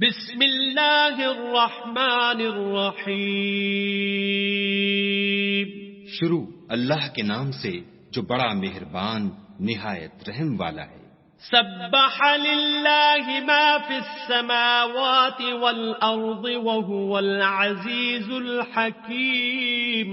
بسم اللہ الرحمن الرحیم۔ شروع اللہ کے نام سے جو بڑا مہربان نہایت رحم والا ہے۔ سبح للہ ما فی السماوات والارض وهو العزیز الحکیم۔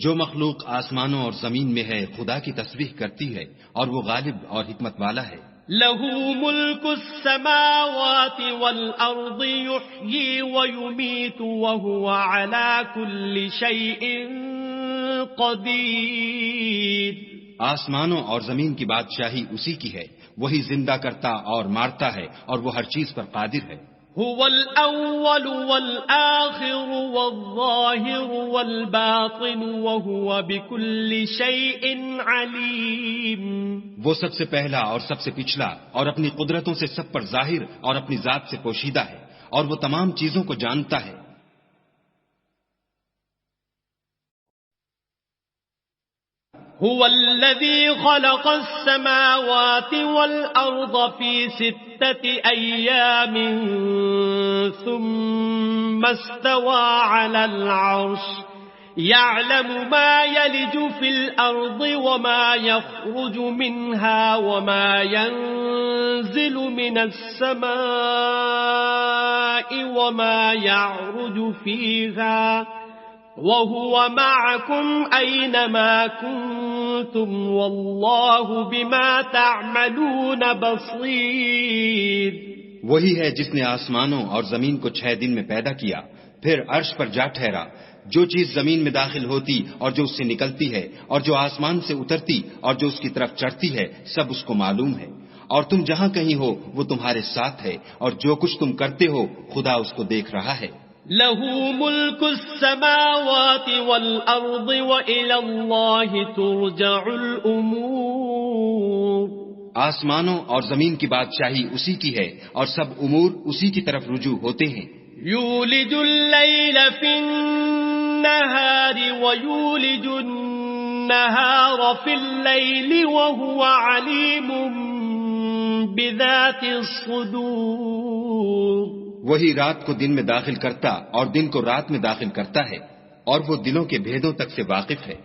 جو مخلوق آسمانوں اور زمین میں ہے خدا کی تسبیح کرتی ہے اور وہ غالب اور حکمت والا ہے۔ لہ ملک السماوات والارض یحیی ویمیت وهو علی کل شیء قدیر۔ آسمانوں اور زمین کی بادشاہی اسی کی ہے، وہی زندہ کرتا اور مارتا ہے اور وہ ہر چیز پر قادر ہے۔ هو الاول والآخر والظاہر والباطن وهو بكل شیء علیم۔ وہ سب سے پہلا اور سب سے پچھلا اور اپنی قدرتوں سے سب پر ظاہر اور اپنی ذات سے پوشیدہ ہے، اور وہ تمام چیزوں کو جانتا ہے۔ هو الذي خلق السماوات والأرض في 6 أيام ثم استوى على العرش يعلم ما يلج في الأرض وما يخرج منها وما ينزل من السماء وما يعرج فيها وَهُوَ مَعَكُمْ أَيْنَمَا كُنْتُمْ وَاللَّهُ بِمَا تَعْمَلُونَ بَصِيرٌ۔ وہی ہے جس نے آسمانوں اور زمین کو 6 دن میں پیدا کیا، پھر عرش پر جا ٹھہرا۔ جو چیز زمین میں داخل ہوتی اور جو اس سے نکلتی ہے اور جو آسمان سے اترتی اور جو اس کی طرف چڑھتی ہے، سب اس کو معلوم ہے، اور تم جہاں کہیں ہو وہ تمہارے ساتھ ہے، اور جو کچھ تم کرتے ہو خدا اس کو دیکھ رہا ہے۔ لَهُ مُلْكُ السَّمَاوَاتِ وَالْأَرْضِ وَإِلَى اللَّهِ تُرْجَعُ الْأُمُورُ۔ آسمانوں اور زمین کی بادشاہی اسی کی ہے اور سب امور اسی کی طرف رجوع ہوتے ہیں۔ یولج اللیل فی النہار ویولج النہار فی اللیل وہو علیم بذات الصدور۔ وہی رات کو دن میں داخل کرتا اور دن کو رات میں داخل کرتا ہے، اور وہ دلوں کے بھیدوں تک سے واقف ہے۔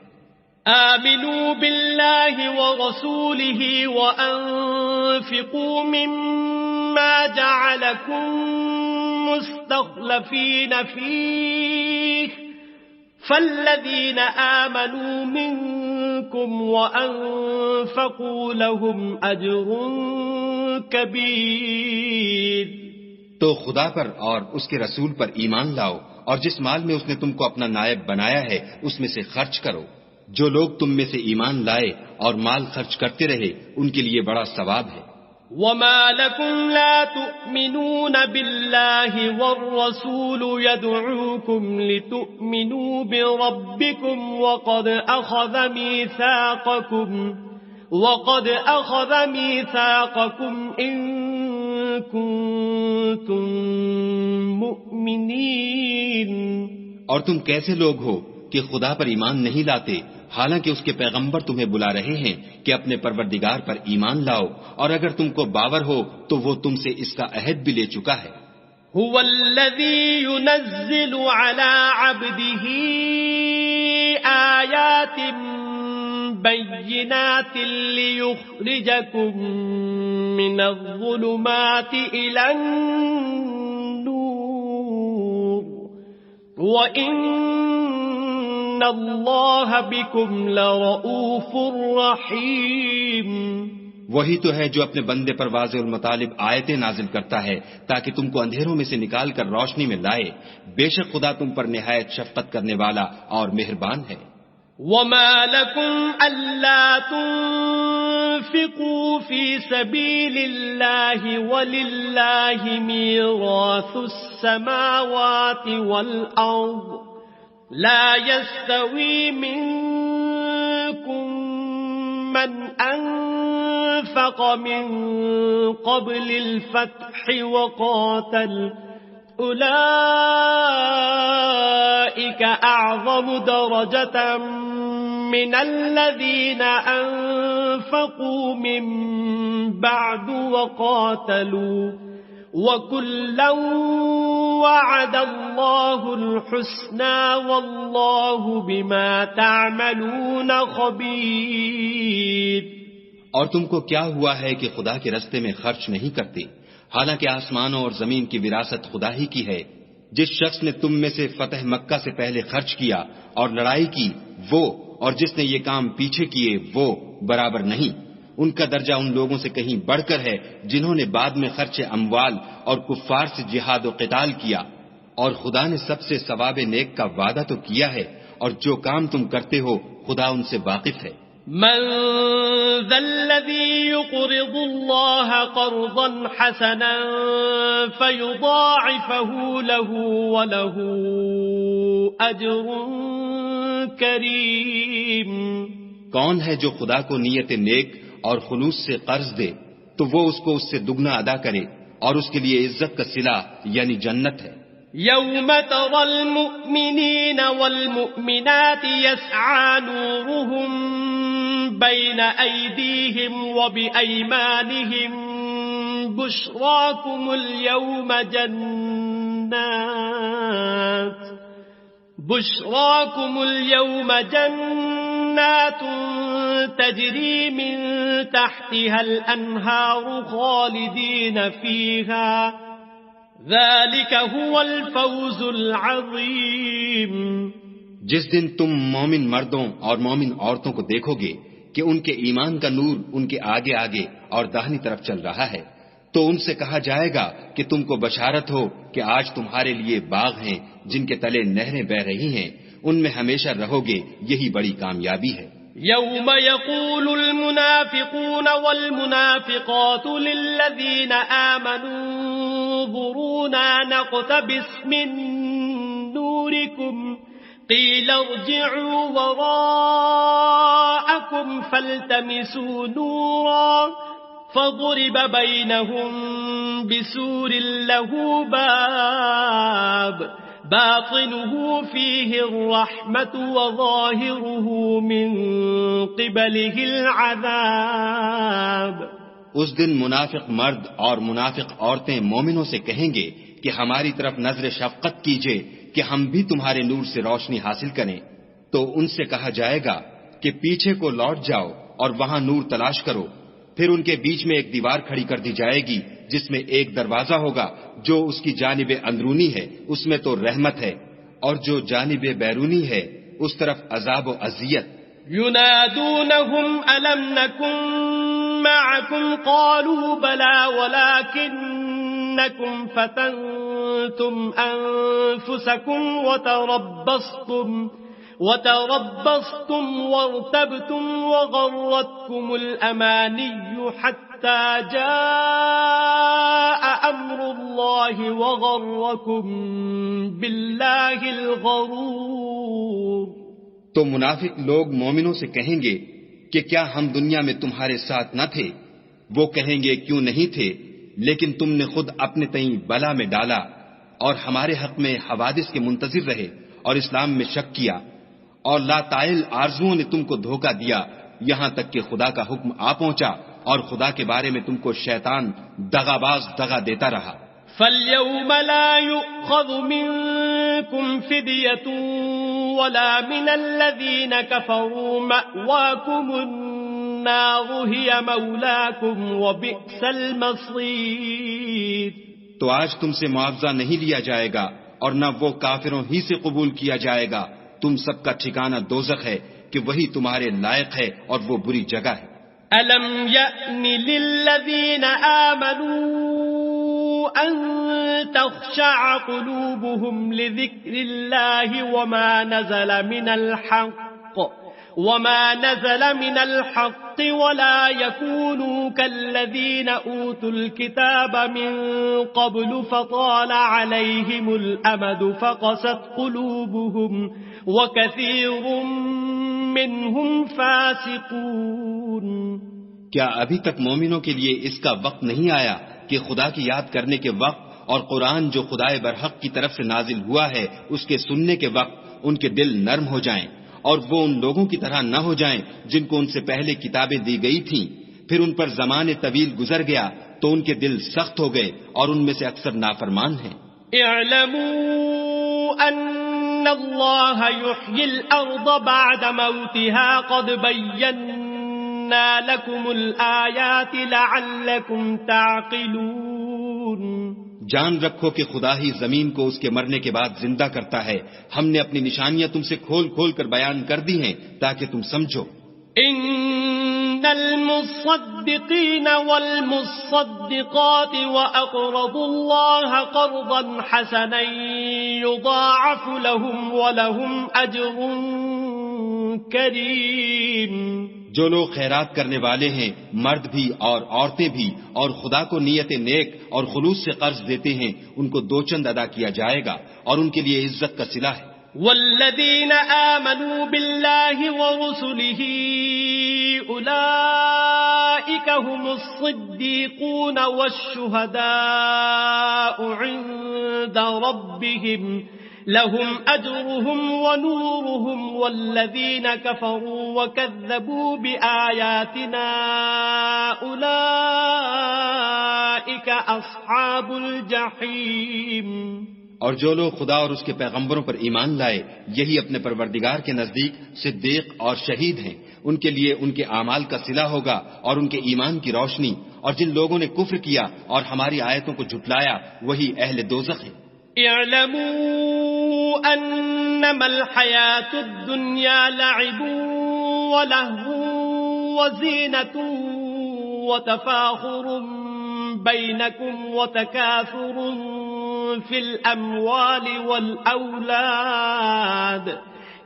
آمنوا باللہ ورسولہ وانفقوا مما جعلکم مستخلفین فیہ فالذین آمنوا منکم وانفقوا لهم اجر کبیر۔ تو خدا پر اور اس کے رسول پر ایمان لاؤ، اور جس مال میں اس نے تم کو اپنا نائب بنایا ہے اس میں سے خرچ کرو۔ جو لوگ تم میں سے ایمان لائے اور مال خرچ کرتے رہے ان کے لیے بڑا ثواب ہے۔ وما لكم لا تؤمنون بالله والرسول يدعوكم لتؤمنوا بربكم وقد أخذ ميثاقكم إن كنتم مؤمنين۔ اور تم کیسے لوگ ہو کہ خدا پر ایمان نہیں لاتے حالانکہ اس کے پیغمبر تمہیں بلا رہے ہیں کہ اپنے پروردگار پر ایمان لاؤ، اور اگر تم کو باور ہو تو وہ تم سے اس کا عہد بھی لے چکا ہے۔ هو الذي ينزل على عبده آيات بينات ليخرجكم من الظلمات إلى النور وَإِنَّ اللَّهَ بِكُمْ لَرَؤُوفٌ رَحِيمٌ۔ وہی تو ہے جو اپنے بندے پر واضح المطالب آیتیں نازل کرتا ہے تاکہ تم کو اندھیروں میں سے نکال کر روشنی میں لائے۔ بے شک خدا تم پر نہایت شفقت کرنے والا اور مہربان ہے۔ وَمَا لَكُمْ أَلَّا تُنفِقُوا فِي سَبِيلِ اللَّهِ وَلِلَّهِ مِيرَاثُ السَّمَاوَاتِ وَالْأَرْضِ لا يستوي منكم من أنفق من قبل الفتح وقاتل أولئك أعظم درجة من الذين أنفقوا من بعد وقاتلوا وَكُلًّا وَعَدَ اللَّهُ الْحُسْنَى وَاللَّهُ بِمَا تَعْمَلُونَ خَبِيرٌ۔ اور تم کو کیا ہوا ہے کہ خدا کے رستے میں خرچ نہیں کرتے، حالانکہ آسمانوں اور زمین کی وراثت خدا ہی کی ہے۔ جس شخص نے تم میں سے فتح مکہ سے پہلے خرچ کیا اور لڑائی کی وہ، اور جس نے یہ کام پیچھے کیے وہ برابر نہیں۔ ان کا درجہ ان لوگوں سے کہیں بڑھ کر ہے جنہوں نے بعد میں خرچ اموال اور کفار سے جہاد و قتال کیا، اور خدا نے سب سے ثواب نیک کا وعدہ تو کیا ہے، اور جو کام تم کرتے ہو خدا ان سے واقف ہے۔ من ذا الذي يقرض الله قرضا حسنا فيضاعفه له وله أجر كريم۔ کون ہے جو خدا کو نیت نیک اور خلوص سے قرض دے تو وہ اس کو اس سے دگنا ادا کرے، اور اس کے لیے عزت کا صلہ یعنی جنت ہے۔ يوم ترى المؤمنين والمؤمنات يسعى نورهم بين أيديهم وبأيمانهم بشراكم اليوم جنات تجري من تحتها الأنهار خالدين فيها ذلك هو الفوز العظيم۔ جس دن تم مومن مردوں اور مومن عورتوں کو دیکھو گے کہ ان کے ایمان کا نور ان کے آگے آگے اور داہنی طرف چل رہا ہے، تو ان سے کہا جائے گا کہ تم کو بشارت ہو کہ آج تمہارے لیے باغ ہیں جن کے تلے نہریں بہ رہی ہیں، ان میں ہمیشہ رہو گے، یہی بڑی کامیابی ہے۔ يوم يقول المنافقون والمنافقات للذين آمنوا انظرونا نقتبس من نوركم قيل ارجعوا وراءكم فالتمسوا نورا فضرب بينهم بسور له باب باطنه فيه الرحمة وظاهره من قبله العذاب۔ اس دن منافق مرد اور منافق عورتیں مومنوں سے کہیں گے کہ ہماری طرف نظر شفقت کیجئے کہ ہم بھی تمہارے نور سے روشنی حاصل کریں، تو ان سے کہا جائے گا کہ پیچھے کو لوٹ جاؤ اور وہاں نور تلاش کرو۔ پھر ان کے بیچ میں ایک دیوار کھڑی کر دی جائے گی جس میں ایک دروازہ ہوگا، جو اس کی جانب اندرونی ہے اس میں تو رحمت ہے، اور جو جانب بیرونی ہے اس طرف عذاب و اذیت۔ ينادونهم ألم نكن معكم قالوا بلى ولكنكم فتنتم أنفسكم وتربصتم وارتبتم وغرتكم الأماني حتى جاء أمر الله وغركم بالله الغرور۔ تو منافق لوگ مومنوں سے کہیں گے کہ کیا ہم دنیا میں تمہارے ساتھ نہ تھے؟ وہ کہیں گے کیوں نہیں تھے، لیکن تم نے خود اپنے تئیں بلا میں ڈالا اور ہمارے حق میں حوادث کے منتظر رہے اور اسلام میں شک کیا، اور لاتائل آرزوؤں نے تم کو دھوکہ دیا، یہاں تک کہ خدا کا حکم آ پہنچا اور خدا کے بارے میں تم کو شیطان دغاباز دغا دیتا رہا۔ فَالْيَوْمَ لَا يُؤْخَذُ مِنكُمْ فِدْيَةٌ وَلَا مِنَ الَّذِينَ كَفَرُوا مَأْوَاكُمُ النَّارُ هِيَ مَوْلَاكُمْ وَبِئْسَ الْمَصِيرُ۔ تو آج تم سے معاوضہ نہیں لیا جائے گا اور نہ وہ کافروں ہی سے قبول کیا جائے گا، تم سب کا ٹھکانہ دوزخ ہے کہ وہی تمہارے لائق ہے اور وہ بری جگہ ہے۔ أَلَمْ يَأْنِ لِلَّذِينَ آمَنُوا أَن تَخْشَعَ قُلُوبُهُمْ لِذِكْرِ اللَّهِ وَمَا نَزَلَ مِنَ الْحَقِّ وَلَا يَكُونُوا كَالَّذِينَ أُوتُوا الْكِتَابَ مِنْ قَبْلُ فَطَالَ عَلَيْهِمُ الْأَمَدُ فَقَسَتْ قُلُوبُهُمْ وَكَثِيرٌ مِّنْهُمْ فَاسِقُونَ۔ کیا ابھی تک مومنوں کے لیے اس کا وقت نہیں آیا کہ خدا کی یاد کرنے کے وقت اور قرآن جو خدائے برحق کی طرف سے نازل ہوا ہے اس کے سننے کے وقت ان کے دل نرم ہو جائیں اور وہ ان لوگوں کی طرح نہ ہو جائیں جن کو ان سے پہلے کتابیں دی گئی تھیں، پھر ان پر زمانے طویل گزر گیا تو ان کے دل سخت ہو گئے اور ان میں سے اکثر نافرمان ہیں۔ اعلموا ان اللہ یحیی الارض بعد موتها قد بینا لکم الآیات لعلکم تعقلون۔ جان رکھو کہ خدا ہی زمین کو اس کے مرنے کے بعد زندہ کرتا ہے، ہم نے اپنی نشانیاں تم سے کھول کھول کر بیان کر دی ہیں تاکہ تم سمجھو۔ ان المصدقین والمصدقات واقرضوا اللہ قرضا حسنا یضاعف لهم ولهم اجر کریم۔ جو لوگ خیرات کرنے والے ہیں، مرد بھی اور عورتیں بھی، اور خدا کو نیت نیک اور خلوص سے قرض دیتے ہیں، ان کو دو چند ادا کیا جائے گا اور ان کے لیے عزت کا صلہ ہے۔ والذین آمنوا باللہ ورسلہ اولئک هم الصدیقون والشہداء عند ربهم لهم أجرهم ونورهم والذين كفروا وكذبوا بآياتنا أولئك أصحاب الجحيم۔ اور جو لوگ خدا اور اس کے پیغمبروں پر ایمان لائے، یہی اپنے پروردگار کے نزدیک صدیق اور شہید ہیں، ان کے لیے ان کے اعمال کا صلہ ہوگا اور ان کے ایمان کی روشنی، اور جن لوگوں نے کفر کیا اور ہماری آیتوں کو جھٹلایا وہی اہل دوزخ ہیں۔ اعلموا انما الحياة الدنيا لعب ولهو وزينة وتفاخر بينكم وتكاثر في الأموال والأولاد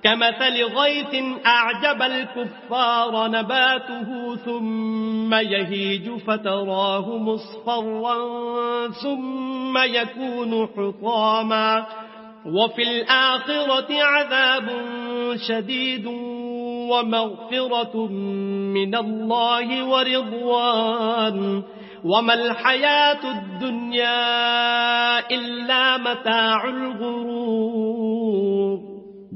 كمثل غيث أعجب الكفار نباته ثم يهيج فتراه مصفرا ثم يكون حطاما وفي الآخرة عذاب شديد ومغفرة من الله ورضوان وما الحياة الدنيا إلا متاع الغرور۔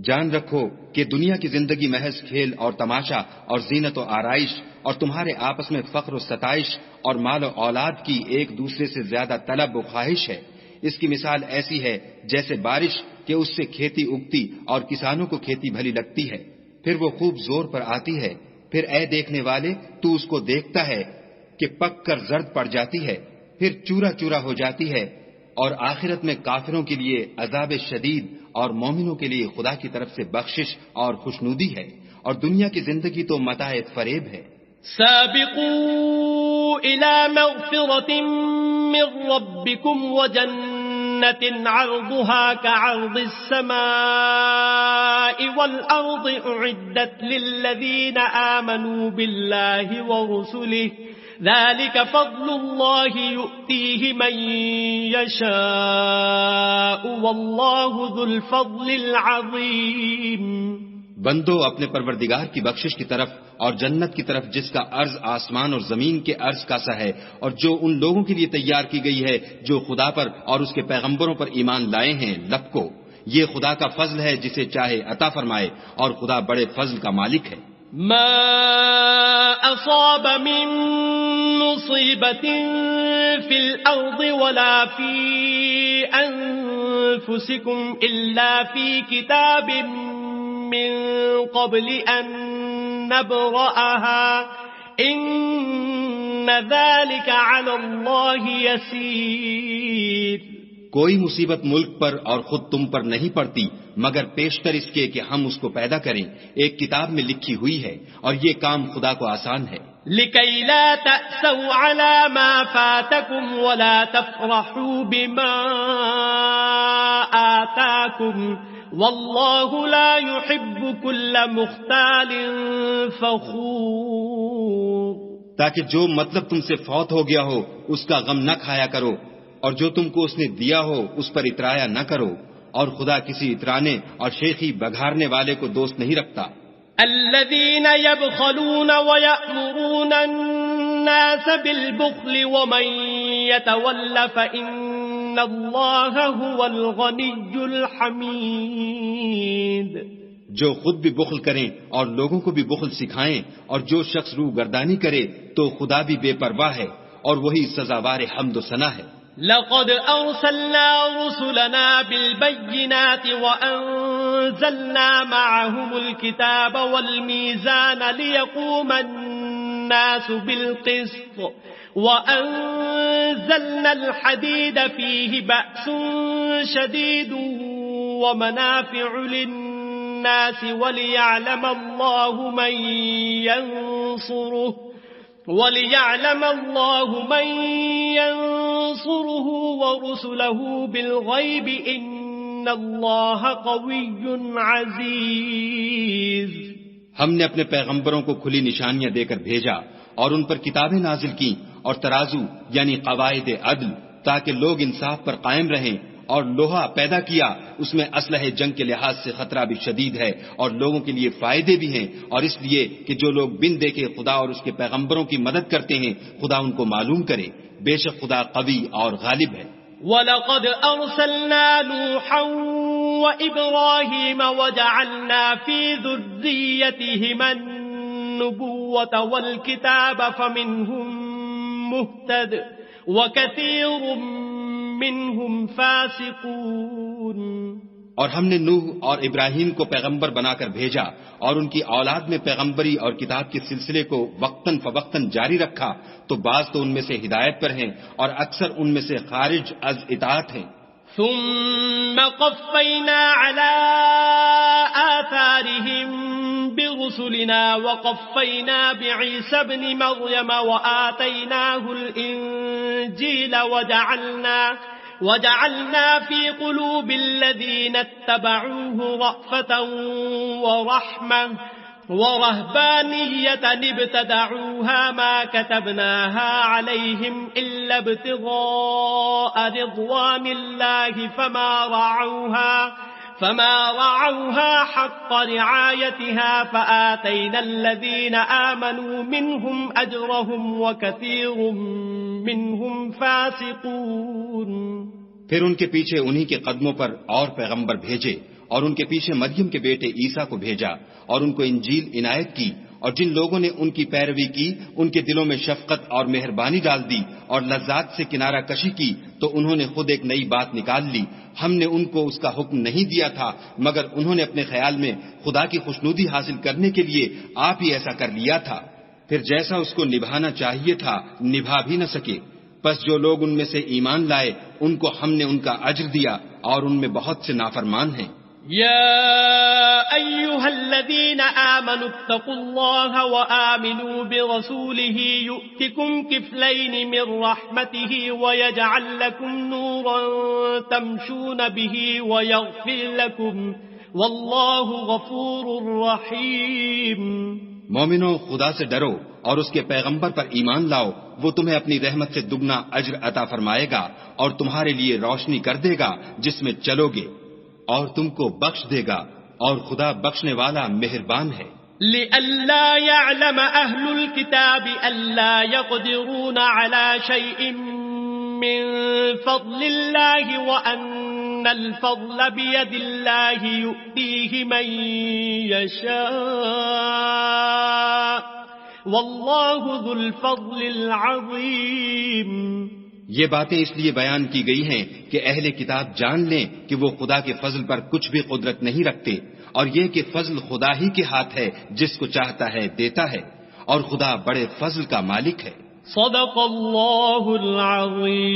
جان رکھو کہ دنیا کی زندگی محض کھیل اور تماشا اور زینت و آرائش اور تمہارے آپس میں فخر و ستائش اور مال و اولاد کی ایک دوسرے سے زیادہ طلب و خواہش ہے۔ اس کی مثال ایسی ہے جیسے بارش کہ اس سے کھیتی اگتی اور کسانوں کو کھیتی بھلی لگتی ہے، پھر وہ خوب زور پر آتی ہے، پھر اے دیکھنے والے تو اس کو دیکھتا ہے کہ پک کر زرد پڑ جاتی ہے، پھر چورا چورا ہو جاتی ہے، اور آخرت میں کافروں کے لیے عذاب شدید اور مومنوں کے لیے خدا کی طرف سے بخشش اور خوشنودی ہے، اور دنیا کی زندگی تو متاع فریب ہے۔ سابقوا الى مغفرة من ربكم وجنة عرضها كعرض السماء والأرض اعدت للذين آمنوا بالله ورسله ذلك فضل الله يؤتيه من يشاء والله ذو الفضل العظيم۔ بندو اپنے پروردگار کی بخشش کی طرف اور جنت کی طرف جس کا عرض آسمان اور زمین کے عرض کا سا ہے، اور جو ان لوگوں کے لیے تیار کی گئی ہے جو خدا پر اور اس کے پیغمبروں پر ایمان لائے ہیں، لبکو یہ خدا کا فضل ہے جسے چاہے عطا فرمائے، اور خدا بڑے فضل کا مالک ہے۔ ما أصاب من مصيبة في الأرض ولا في أنفسكم إلا في كتاب من قبل أن نبرأها إن ذلك على الله يسير۔ کوئی مصیبت ملک پر اور خود تم پر نہیں پڑتی مگر پیشتر اس کے کہ ہم اس کو پیدا کریں، ایک کتاب میں لکھی ہوئی ہے، اور یہ کام خدا کو آسان ہے۔ لكي لا تأسوا على ما فاتكم ولا تفرحوا بما آتاكم والله لا يحب كل مختال فخور۔ تاکہ جو مطلب تم سے فوت ہو گیا ہو اس کا غم نہ کھایا کرو، اور جو تم کو اس نے دیا ہو اس پر اترایا نہ کرو، اور خدا کسی اترانے اور شیخی بگھارنے والے کو دوست نہیں رکھتا۔ الذين يبخلون ويأمرون الناس بالبخل ومن يتول فإن الله هو الغني الحميد۔ جو خود بھی بخل کریں اور لوگوں کو بھی بخل سکھائیں، اور جو شخص روح گردانی کرے تو خدا بھی بے پرواہ ہے، اور وہی سزاوار حمد و ثنا ہے۔ لقد أرسلنا رسلنا بالبينات وأنزلنا معهم الكتاب والميزان ليقوم الناس بالقسط وأنزلنا الحديد فيه بأس شديد ومنافع للناس وليعلم الله من ينصره ورسله بالغيب إن الله قوي عزيز۔ ہم نے اپنے پیغمبروں کو کھلی نشانیاں دے کر بھیجا اور ان پر کتابیں نازل کی اور ترازو یعنی قواعد عدل تاکہ لوگ انصاف پر قائم رہیں، اور لوہا پیدا کیا، اس میں اسلحہ جنگ کے لحاظ سے خطرہ بھی شدید ہے اور لوگوں کے لیے فائدے بھی ہیں، اور اس لیے کہ جو لوگ بن دیکھے خدا اور اس کے پیغمبروں کی مدد کرتے ہیں خدا ان کو معلوم کرے، بے شک خدا قوی اور غالب ہے۔ وَلَقَدْ أَرْسَلْنَا نُوحًا وَإِبْرَاهِيمَ وَجَعَلْنَا فِي ذُرِّيَّتِهِمَا النُّبُوَّةَ وَالْكِتَابَ فَمِنْهُمْ مُهْتَدٍ وَكَثِيرٌ منہم فاسقون۔ اور ہم نے نوح اور ابراہیم کو پیغمبر بنا کر بھیجا اور ان کی اولاد میں پیغمبری اور کتاب کے سلسلے کو وقتاً فوقتاً جاری رکھا، تو بعض تو ان میں سے ہدایت پر ہیں اور اکثر ان میں سے خارج از اطاعت ہیں۔ ثم قفینا علی آثارهم برسلنا وقفینا بعیسی ابن مریم وآتیناہ الانجیل وجعلنا في قلوب الذين اتبعوه رأفة ورهبانية ابتدعوها ما كتبناها عليهم إلا ابتغاء رضوان الله فما رعوها حق رعايتها فآتينا الذين آمنوا منهم أجرهم وكثير منهم فاسقون۔ پھر ان کے پیچھے انہی کے قدموں پر اور پیغمبر بھیجے اور ان کے پیچھے مریم کے بیٹے عیسیٰ کو بھیجا اور ان کو انجیل عنایت کی، اور جن لوگوں نے ان کی پیروی کی ان کے دلوں میں شفقت اور مہربانی ڈال دی اور لذات سے کنارہ کشی کی، تو انہوں نے خود ایک نئی بات نکال لی، ہم نے ان کو اس کا حکم نہیں دیا تھا مگر انہوں نے اپنے خیال میں خدا کی خوشنودی حاصل کرنے کے لیے آپ ہی ایسا کر لیا تھا، پھر جیسا اس کو نبھانا چاہیے تھا نبھا بھی نہ سکے۔ پس جو لوگ ان میں سے ایمان لائے ان کو ہم نے ان کا اجر دیا اور ان میں بہت سے نافرمان ہیں۔ يا أيها الذين آمنوا اتقوا الله وآمنوا برسوله يؤتكم كفلين من رحمته ويجعل لكم نورا تمشون به ويغفر لكم والله غفور رحيم۔ مومنوں، خدا سے ڈرو اور اس کے پیغمبر پر ایمان لاؤ، وہ تمہیں اپنی رحمت سے دگنا اجر عطا فرمائے گا اور تمہارے لیے روشنی کر دے گا جس میں چلو گے، اور تم کو بخش دے گا، اور خدا بخشنے والا مہربان ہے۔ لئلا يعلم أهل الكتاب ألا يقدرون على شيء من فضل الله وأن الفضل بيد الله يؤتيه من يشاء والله ذو الفضل العظيم۔ یہ باتیں اس لیے بیان کی گئی ہیں کہ اہل کتاب جان لیں کہ وہ خدا کے فضل پر کچھ بھی قدرت نہیں رکھتے، اور یہ کہ فضل خدا ہی کے ہاتھ ہے، جس کو چاہتا ہے دیتا ہے، اور خدا بڑے فضل کا مالک ہے۔ صدق اللہ العظیم۔